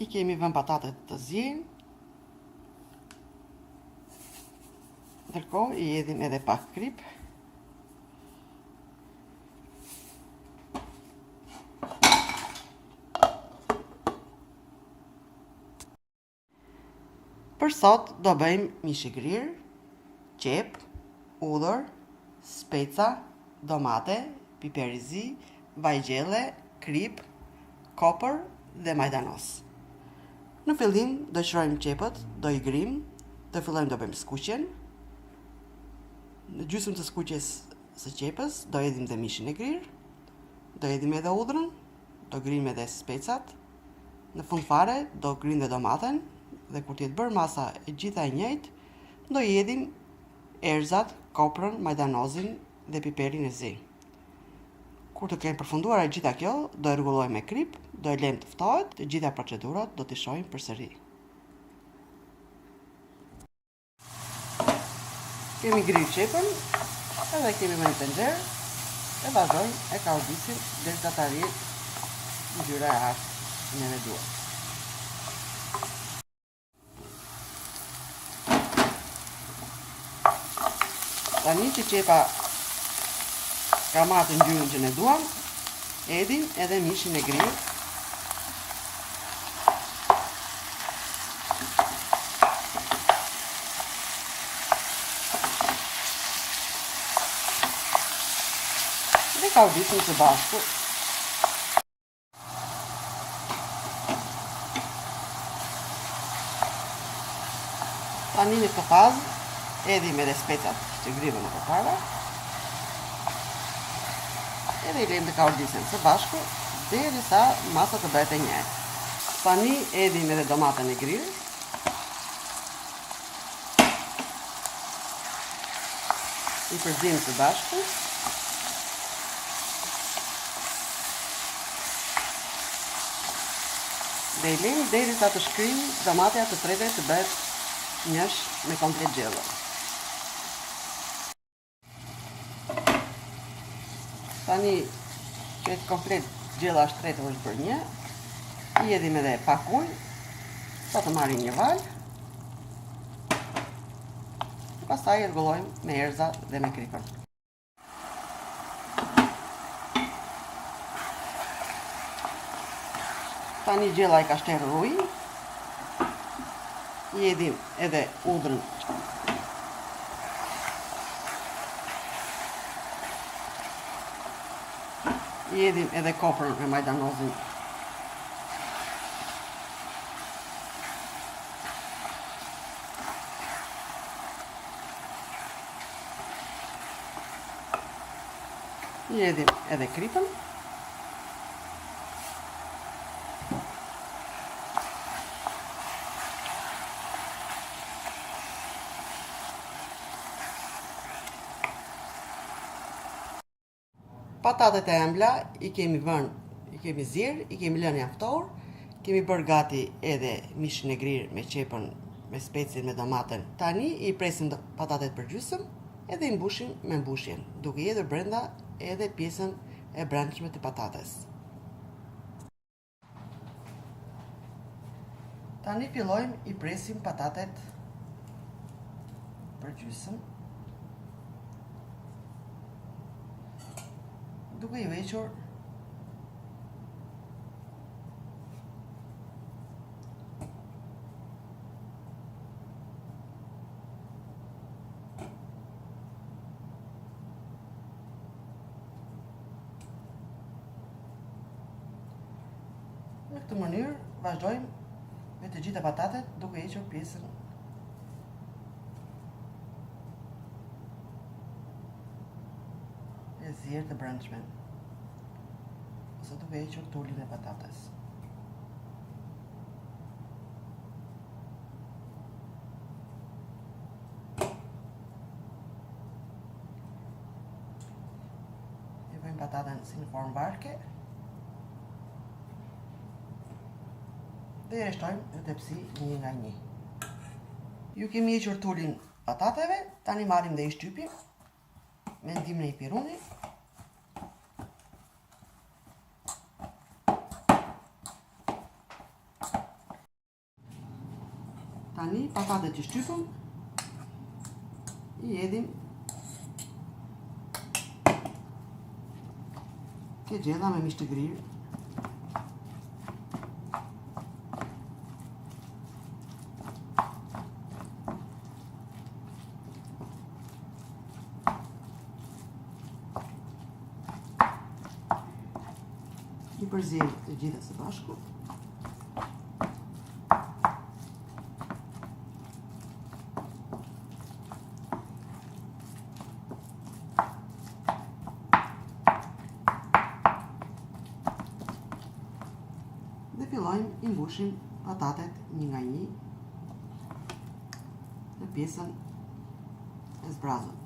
I kemi vënë patatet të ziejnë. Ndërkohë i hedhim edhe pak krip. Për sot do bëjmë mish i grirë, qep, udhër, speca, domate, piper i zi, vaj gjelle, krip, kopër dhe majdanos. Në fillim do qërojmë qepët, do i grim, do fillojmë do bëjmë skuqjen. Në gjysmë të skuqjes së qepës do hedhim dhe mishin e grirë, do hedhim edhe udhrën, do grim edhe specat. Në fund fare do grim dhe domaten dhe kur t'jetë bërë masa e gjitha e njëjtë, do i hedhim erëzat, koprën, majdanozin dhe piperin e zi. Kur të kemë përfunduar e gjitha kjo, do e rregullojmë me krip, do e lëmë të ftohet, të gjitha procedurat do t'i shohim përsëri. Kemi grirë qepën, edhe kemi me një tenxherë, e vazhdojmë e kaudisim derisa të arrijë ngjyra e artë që ne duam. Tani që qepa ka marrë ngjyrën që ne duam, hedhim edhe mishin e grirë. Dhe kaudisim së bashku. Tani në këtë fazë hedhim edhe specat që grivën më përpara. Edhe i lejmë të kaudisim së bashku derisa masa të bëhet e njëjtë. Tani hedhim edhe domaten e grirë. I përzim së bashku. Dhe i lejmë derisa të shkrijmë domatja të treve të bëhet njësh me komplet gjellë. Tani që e komplet gjella është tretë është bërë një, i hedhim edhe pak ujë, sa të marrim një val. Pastaj e rregullojmë me erza dhe me kripën. Tani gjella i ka shterë ujë, i hedhim edhe udhrën. I hedhim edhe koprën me majdanozin. I hedhim edhe kripën. Patatet e ëmbla i kemi zirë, i kemi lënë janë ftohur, kemi bërë gati edhe mishin e grirë me qepën, me specin, me domaten. Tani i presim patatet për gjysmë edhe i mbushim me mbushjen, duke i hedhur brenda edhe pjesën e brendshme të patates. Tani fillojmë i presim patatet për gjysmë, duke i vequr në këtë mënyrë vazhdojmë me të gjitha patatet duke hequr pjesën e zjerë të brendshme, ose duke hequr tulin e patates. I bëjmë pataten si në formë varke dhe i rreshtojmë në tepsi një nga një. Ju kemi hequr tulin patateve, tani marrim dhe i shtypim me ndihmën e pirunit. Tani, patatet që shtypëm, i edhim ke gjella me mish të grirë. I përziem të gjitha së bashku. Dhe fillojmë i mbushim patatet një nga një në pjesën e zbrazur.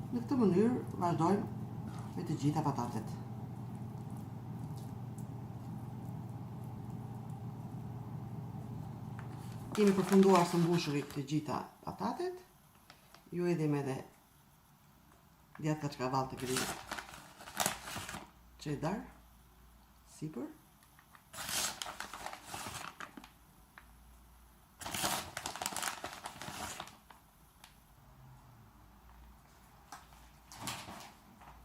Në këtë mënyrë vazhdojmë me të gjitha patatet. Kemi përfunduar së mbushurit të gjitha patatet. Ju edhim edhe djathë kaçkavall të grirë cheddar sipër.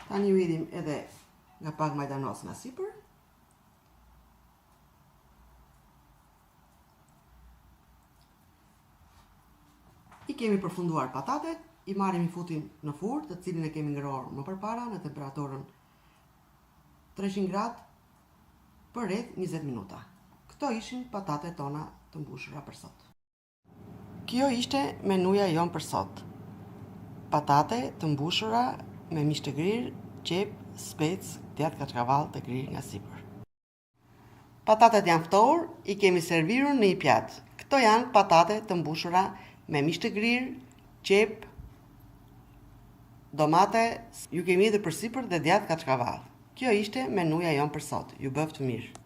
Tani ju edhim edhe nga pak majdanos nga sipër. I kemi përfunduar patatet, i marrim i futim në furrë, të cilin e kemi ngrorë më përpara në temperaturën 300 gradë për rreth 20 minuta. Këto ishin patatet tona të mbushura për sot. Kjo ishte menuja jon për sot. Patate të mbushura me mish të grirë, qep, spec, djathë kaçkavall të grirë nga sipër. Patatet janë ftohur, i kemi servirur në një pjatë. Këto janë patate të mbushura me mish të grirë, qep, domate, ju kemi edhe përsipër dhe djathë kaçkavall. Kjo ishte menuja jon për sot. Ju bëft mirë.